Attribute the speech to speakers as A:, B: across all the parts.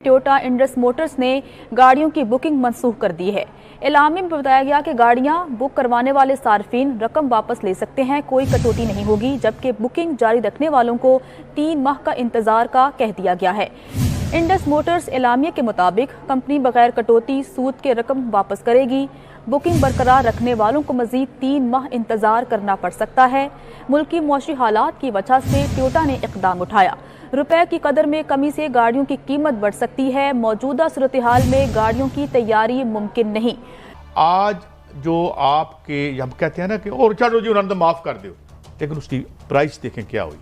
A: Toyota Indus Motors ने गाड़ियों की बुकिंग मनसूख कर दी है। एलामे में बताया गया कि गाड़ियां बुक करवाने वाले सार्फिन रकम वापस ले सकते हैं, कोई कटौती नहीं होगी, जबकि बुकिंग जारी रखने वालों को 3 माह का इंतजार का कह दिया गया है। इंडस मोटर्स एलामिया के मुताबिक कंपनी बगैर कटौती सूद के रकम वापस करेगी। बुकिंग बरकरार रखने वालों को मजीद 3 माह इंतजार करना पड़ सकता है। मुल्की मौशी हालात की वजह से टोयोटा ने इकदाम उठाया। रुपए की कदर में कमी से गाड़ियों की कीमत बढ़ सकती है। मौजूदा सूरत हाल में गाड़ियों की तैयारी मुमकिन नहीं।
B: आज जो आपके हम कहते हैं ना कि और चलो जी उन्होंने तो माफ कर दो, लेकिन उसकी प्राइस देखें क्या हुई।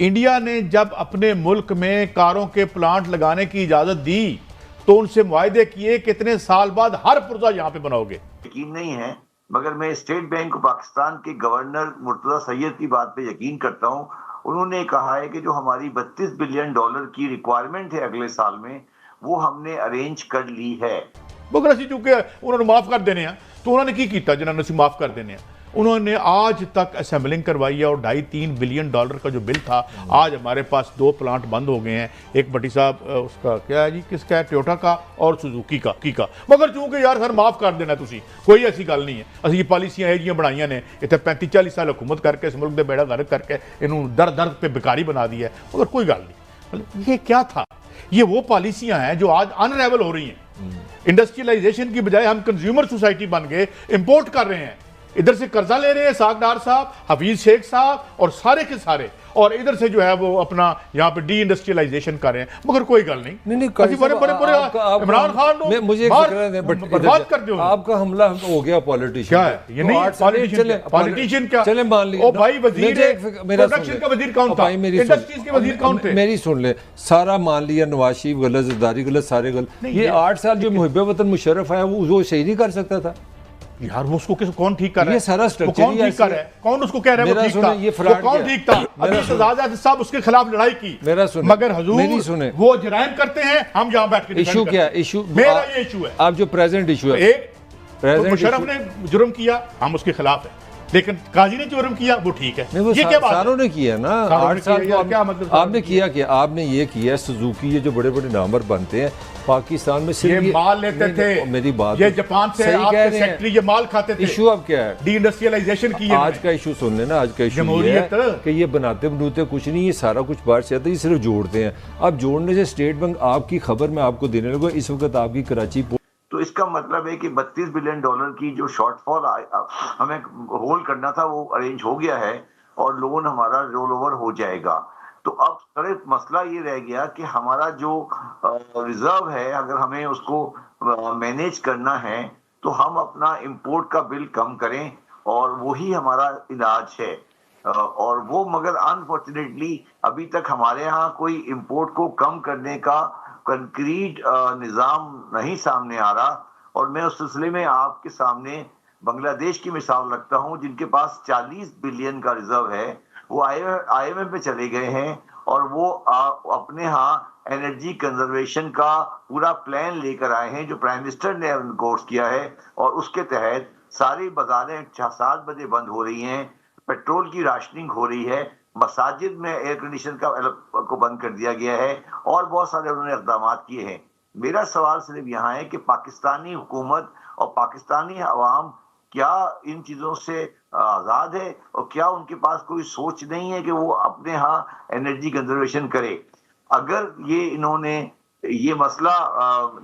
B: इंडिया ने जब अपने मुल्क में कारों के प्लांट लगाने की इजाजत दी तो उनसे मुआहदे किए कितने साल बाद हर पुर्जा यहाँ पे बनाओगे।
C: यकीन नहीं है, मगर मैं स्टेट बैंक ऑफ पाकिस्तान के गवर्नर मुर्तजा सैयद की बात पे यकीन करता हूँ। उन्होंने कहा है कि जो हमारी $32 बिलियन की रिक्वायरमेंट है अगले साल में, वो हमने अरेंज कर ली है।
B: मगर असी चूंकि उन्होंने माफ कर देने हैं तो उन्होंने की किया जिन्होंने असी माफ कर देने हैं। उन्होंने आज तक असेंबलिंग करवाई है और $2.5-3 बिलियन का जो बिल था, आज हमारे पास 2 प्लांट बंद हो गए हैं। एक भट्टी साहब उसका क्या है जी, किसका है, टोयोटा का और सुजुकी का। मगर चूंकि यार सर माफ कर देना तुसी, कोई ऐसी गल नहीं है। असं ये पॉलिसियां है जी बनाई ने इतने 35-40 साल हुकूमत करके इस मुल्क के बेड़ा गर्क करके इन्होंने दर पे बेकारी बना दी है। मगर कोई गल नहीं, ये क्या था, ये वो पॉलिसियां हैं जो आज अनरेवल हो रही हैं। इंडस्ट्रियलाइजेशन की बजाय हम कंज्यूमर सोसाइटी बन गए, इंपोर्ट कर रहे हैं। इधर से कर्जा ले रहे हैं सागदार साहब, हफीज शेख साहब और सारे के सारे, और इधर से जो है वो अपना यहाँ पे डी इंडस्ट्रियलाइजेशन कर रहे हैं। मगर कोई गल नहीं, इमरान खान
D: मुझे
B: बर्बाद कर दो।
D: आपका हमला हो गया पॉलिटिशियन
B: क्या है ये, नहीं पॉलिटिशियन क्या,
D: चले मान लीजिए।
B: ओ भाई वजीर प्रोडक्शन का वजीर कौन था, इंडस्ट्रीज के वजीर कौन थे।
D: मेरी सुन ले, सारा मान लिया नवाज शरीफ गलत, जरदारी गलत, सारे गलत। ये 8 साल जो मुहिब वतन मुशर्रफ आया वो सही नहीं कर सकता था
B: यार। वो उसको कौन ठीक कर रहा है,
D: ये सारा स्ट्रक्चर
B: कौन ठीक कर रहा है, कौन उसको कह रहा है वो ठीक था, ये फ्रॉड कौन ठीक था। अभी सजाद साहब उसके खिलाफ लड़ाई की,
D: मेरा सुने,
B: मगर हुजूर
D: मेरी सुने,
B: वो जराइम करते हैं, हम यहां बैठ के
D: इशू क्या है, इशू
B: मेरा ये इशू है।
D: आप जो प्रेजेंट इशू है,
B: एक मुशर्रफ ने जुर्म किया, हम उसके खिलाफ है, लेकिन काजी ने जुर्म किया वो ठीक है।
D: ये क्या बात, सारों ने किया ना 8 साल तो क्या मतलब आपने किया कि आपने ये किया। सुजुकी ये जो बड़े बड़े नामवर बनते हैं पाकिस्तान में, सिर्फ
B: ये माल लेते थे,
D: मेरी बात,
B: ये जापान से आपके सेक्रेटरी ये माल खाते थे।
D: इशू अब क्या है,
B: डी इंडस्ट्रियलाइजेशन की।
D: आज का इशू सुन लेना, आज का इशू ये है कि ये बनाते बनूते कुछ नहीं, ये सारा कुछ बाहर से आता है, ये सिर्फ जोड़ते हैं। अब जोड़ने से स्टेट बैंक आपकी खबर मैं आपको देने लगा, इस वक्त आपकी कराची,
C: तो इसका मतलब है कि $32 बिलियन की जो शॉर्टफॉल हमें होल्ड करना था वो अरेंज हो गया है और लोन हमारा रोल ओवर हो जाएगा। तो अब सिर्फ मसला ये रह गया कि हमारा जो रिजर्व है, अगर हमें उसको मैनेज करना है तो हम अपना इंपोर्ट का बिल कम करें, और वही हमारा इलाज है। और वो मगर अनफॉर्चुनेटली अभी तक हमारे यहाँ कोई इंपोर्ट को कम करने का कंक्रीट निजाम नहीं सामने आ रहा। और मैं उस सिलसिले में आपके सामने बांग्लादेश की मिसाल रखता हूं, जिनके पास 40 बिलियन का रिजर्व है। वो IMF में चले गए हैं और वो अपने यहाँ एनर्जी कंजर्वेशन का पूरा प्लान लेकर आए हैं जो प्राइम मिनिस्टर ने अनकोर्स किया है, और उसके तहत सारी बाजारें 7 बजे बंद हो रही हैं, पेट्रोल की राशनिंग हो रही है, मसाजिद में एयर कंडीशन को बंद कर दिया गया है, और बहुत सारे उन्होंने इक़दाम किए हैं। मेरा सवाल सिर्फ यहाँ है कि पाकिस्तानी हुकूमत और पाकिस्तानी अवाम क्या इन चीज़ों से आज़ाद है, और क्या उनके पास कोई सोच नहीं है कि वो अपने यहाँ एनर्जी कंजर्वेशन करे। अगर ये इन्होंने ये मसला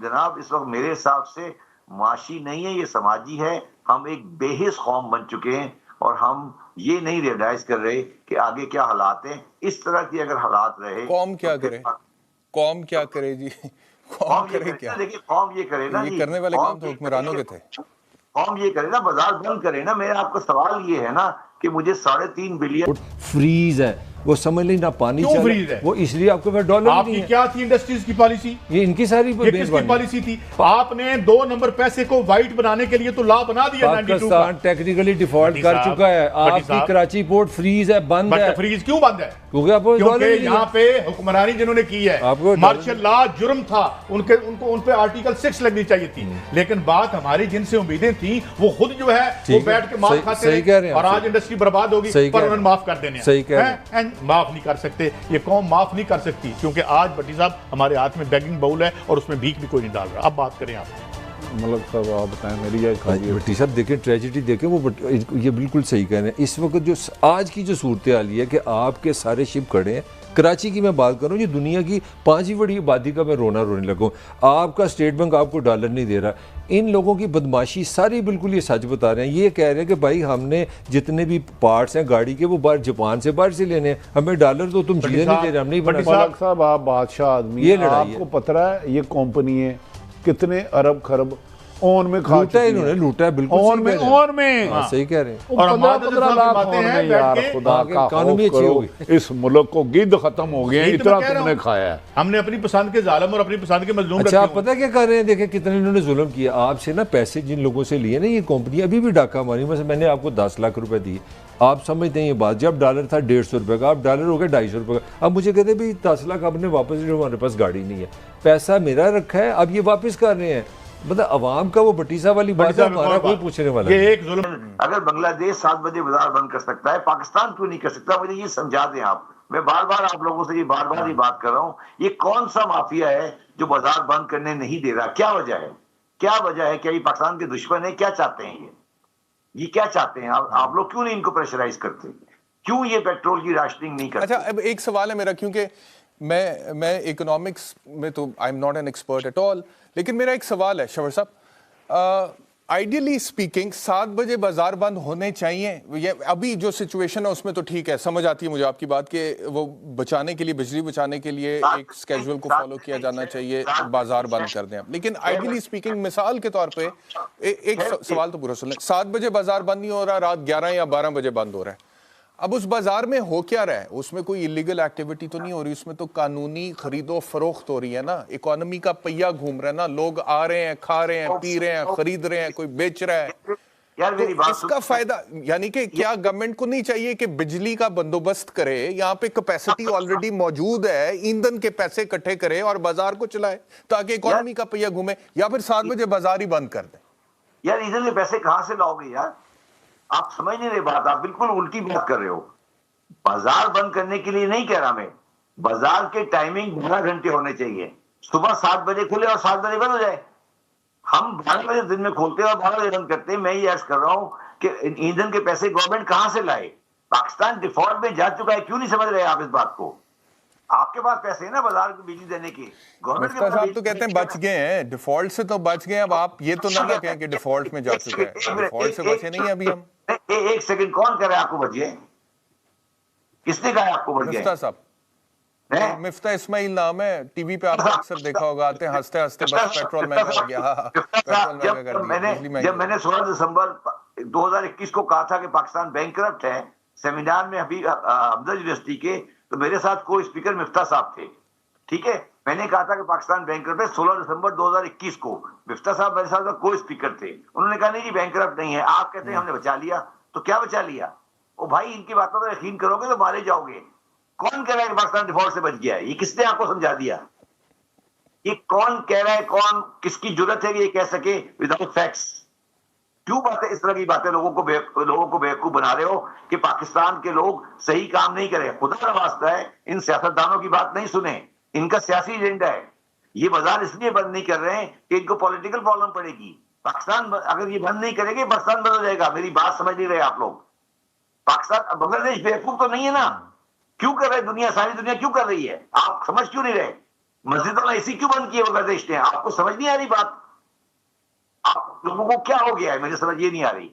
C: जनाब इस वक्त मेरे हिसाब से माशी नहीं है, ये समाजी है। हम एक बेहिस कौम बन चुके हैं और हम ये नहीं रियलाइज कर रहे कि आगे क्या हालात हैं। इस तरह की अगर हालात रहे,
E: कौम क्या करे, कौम क्या करे जी, कौम करे क्या?
C: देखिए कौम ये करे ना,
E: ये करने वाले काम तो हुक्मरानों के थे।
C: कौम ये करे ना, बाजार बंद करे ना। मेरा आपको सवाल ये है ना कि मुझे 3.5 बिलियन
D: फ्रीज है, वो समझ नहीं ना पानी
B: क्यों फ्रीज है,
D: वो इसलिए आपके पास डॉलर
B: आपकी नहीं है। क्या थी इंडस्ट्रीज की पॉलिसी,
D: ये इनकी सारी
B: पॉलिसी थी। आपने 2 नंबर पैसे को वाइट बनाने के लिए तो लॉ बना दिया।
D: पाकिस्तान टेक्निकली डिफॉल्ट कर चुका है। आपकी कराची पोर्ट फ्रीज है, बंद है।
B: फ्रीज क्यों बंद है?
D: क्योंकि
B: यहाँ पे हुक्मरानी जिन्होंने की है, मार्शल लॉ जुर्म था, उन पे आर्टिकल 6 लगनी चाहिए थी। लेकिन बात हमारी जिनसे उम्मीदें थी वो खुद जो है वो बैठ के माफ खाते रहे, और आज इंडस्ट्री बर्बाद होगी पर उन्होंने माफ कर देने।
D: सही कह रहे हैं।
B: माफ नहीं कर सकते, ये कौम माफ नहीं कर सकती, क्योंकि आज भट्टी साहब हमारे हाथ में बैगिंग बाउल है और उसमें भीख भी कोई नहीं डाल रहा। अब बात करें आप
F: मलक साहब, आप बताएं मेरी
D: भट्टी साहब देखें, ट्रेजिडी देखें, वो ये बिल्कुल सही कह रहे हैं। इस वक्त जो आज की जो सूरत हाल है कि आपके सारे शिप खड़े हैं, कराची की मैं बात करूं, ये दुनिया की 5वीं बड़ी आबादी का मैं रोने लगूं, आपका स्टेट बैंक आपको डॉलर नहीं दे रहा। इन लोगों की बदमाशी सारी बिल्कुल ये सच बता रहे हैं। ये कह रहे हैं कि भाई हमने जितने भी पार्ट्स हैं गाड़ी के वो बाहर जापान से बाहर से लेने हैं, हमें डॉलर तो तुम चीजें नहीं दे रहे, हम नहीं बना।
F: मलक साहब, आप बादशाह आदमी,
D: ये लड़ाई
F: आपको पता है ये कंपनी है कितने अरब खरब ओन में खा
D: लूटा है, इन्होंने लूटा है, बिल्कुल
F: ओन में
D: सही कह रहे हैं।
B: और
F: 15 लाख
B: बातें हैं
F: यार, खुदा का
D: इकोनॉमी
F: खौफ
D: अच्छी
F: करो,
D: होगी।
F: इस मुल्क को गिद्ध खत्म हो गए,
B: यही तो
F: इतना
B: मैं कह रहा
F: तुमने
B: हूं।
F: खाया है।
B: हमने अपनी पसंद के जालिम और अपनी पसंद के मजलूम
D: अच्छा, आप
B: रखे हुए
D: पता क्या कर रहे हैं? देखें कितने इन्होंने जुल्म किया आपसे ना, पैसे जिन लोगों से लिए ना, ये कंपनी अभी भी डाका मारी। बस मैंने आपको 10 लाख रुपए दिए, आप समझते हैं ये बात, जब डॉलर था 150 रुपए का, अब डॉलर हो गया 250 रुपए का। अब मुझे कहते भाई 10 लाख आपने वापस, जो हमारे पास गाड़ी नहीं है, पैसा मेरा रखा है, अब ये वापस कर रहे हैं। मतलब अवाम का वो भटीसा वाली बात है, हमारा कोई पूछने वाला
B: ये
D: नहीं।
B: एक जुल्म।
C: अगर बांग्लादेश 7 बजे बाजार बंद कर सकता है, पाकिस्तान क्यों नहीं कर सकता? मुझे ये समझा दें आप। मैं बार बार आप लोगों से ये बार बात कर रहा हूँ, ये कौन सा माफिया है जो बाजार बंद करने नहीं दे रहा? क्या वजह है? क्या वजह है? क्या ये पाकिस्तान के दुश्मन है? क्या चाहते हैं ये क्या चाहते हैं? आप लोग क्यों नहीं इनको प्रेशराइज करते? क्यों ये पेट्रोल की राशनिंग नहीं करते?
E: अच्छा, अब एक सवाल है मेरा, क्योंकि मैं इकोनॉमिक्स में तो I am not an expert at all, लेकिन मेरा एक सवाल है शवर साहब, आइडियली स्पीकिंग 7 बजे बाजार बंद होने चाहिए? ये अभी जो सिचुएशन है उसमें तो ठीक है, समझ आती है मुझे आपकी बात कि वो बचाने के लिए, बिजली बचाने के लिए एक स्केड्यूल को फॉलो किया जाना चाहिए, बाजार बंद कर दें। लेकिन आइडियली स्पीकिंग, मिसाल के तौर पे एक सवाल तो पूरा सुन लें, 7 बजे बाजार बंद नहीं हो रहा, रात 11 या 12 बजे बंद हो रहा है, अब उस बाजार में हो क्या रहा है? उसमें कोई इलीगल एक्टिविटी तो नहीं हो रही, उसमें तो कानूनी खरीदो फरोख्त हो रही है ना, इकोनॉमी का पहिया घूम रहा है ना, लोग आ रहे हैं, खा रहे हैं, पी रहे हैं, खरीद रहे हैं, कोई बेच रहा है।
C: यार मेरी
E: तो
C: बात
E: इसका फायदा, यानी कि क्या गवर्नमेंट को नहीं चाहिए कि बिजली का बंदोबस्त करे? यहाँ पे कैपेसिटी ऑलरेडी मौजूद है, ईंधन के पैसे इकट्ठे करे और बाजार को चलाए ताकि इकोनॉमी का पहिया घूमे, या फिर 7 बजे बाजार ही बंद कर दे?
C: यार ईंधन के पैसे कहां से लाओगे यार? आप समझ नहीं रहे बात, आप बिल्कुल उल्टी बात कर रहे हो। बाजार बंद करने के लिए नहीं कह रहा मैं, बाजार के टाइमिंग 12 घंटे होने चाहिए। सुबह 7 बजे खुले और 7 बजे बंद हो जाए। हम 12 बजे दिन में खोलते हैं और 12 बजे बंद करते हैं। मैं ये अर्ज कर रहा हूं कि ईंधन के पैसे गवर्नमेंट कहां से लाए? पाकिस्तान डिफॉल्ट में जा चुका है, क्यों नहीं समझ रहे आप इस बात को? आपके पास पैसे है ना बाजार को बिजली देने के, गवर्नमेंट के
E: साहब तो कहते हैं बच गए हैं, डिफॉल्ट से तो बच गए। अब आप ये तो ना कहें कि डिफॉल्ट में जा चुका है, डिफॉल्ट से बचे नहीं अभी हम।
C: एक सेकंड, कौन कह रहा है आपको बच गए? किसने कहा आपको बच गए?
E: मिफ्ता साहब, मिफ्ता इस्माइल नाम है, टीवी पे आपने अक्सर देखा होगा, आते हंसते हंसते बस पेट्रोल महंगा हो गया, पेट्रोल महंगा कर दिया।
C: जब मैंने 16 दिसंबर 2021 को कहा था कि पाकिस्तान बैंकरप्ट है, सेमिनार में अभी अब्दुल यूनिवर्सिटी के, तो मेरे साथ को स्पीकर मिफ्ता साहब थे, ठीक है। मैंने कहा था कि पाकिस्तान बैंकरप्ट है 16 दिसंबर 2021 को। मिफ्ता साहब मेरे साथ को स्पीकर थे, उन्होंने कहा नहीं जी बैंकरप्ट नहीं है। आप कहते हैं हमने बचा लिया, तो क्या बचा लिया? ओ भाई, इनकी बातों पर यकीन करोगे तो मारे जाओगे। कौन कह रहा है कि पाकिस्तान डिफॉल्ट से बच गया है? ये किसने आपको समझा दिया? ये कौन कह रहा है? कौन, किसकी जुर्रत है कि ये कह सके विदाउट फैक्ट्स? क्यों बातें, इस तरह की बातें लोगों को बेवकूफ बना रहे हो कि पाकिस्तान के लोग सही काम नहीं करें? खुदा का वास्ता है, इन सियासतदानों की बात नहीं सुने, इनका सियासी एजेंडा है। ये बाजार इसलिए बंद नहीं कर रहे हैं कि इनको पॉलिटिकल प्रॉब्लम पड़ेगी। पाकिस्तान अगर ये बंद नहीं करेंगे, पाकिस्तान बंद हो जाएगा। मेरी बात समझ नहीं रहे आप लोग। पाकिस्तान, बांग्लादेश बेवकूफ तो नहीं है ना? क्यों कर रहे? दुनिया, सारी दुनिया क्यों कर रही है? आप समझ क्यों नहीं रहे? मस्जिदों में ऐसी क्यों बंद की है बांग्लादेश ने? आपको समझ नहीं आ रही बात? आप लोगों को क्या हो गया है? मुझे समझ ये नहीं आ रही।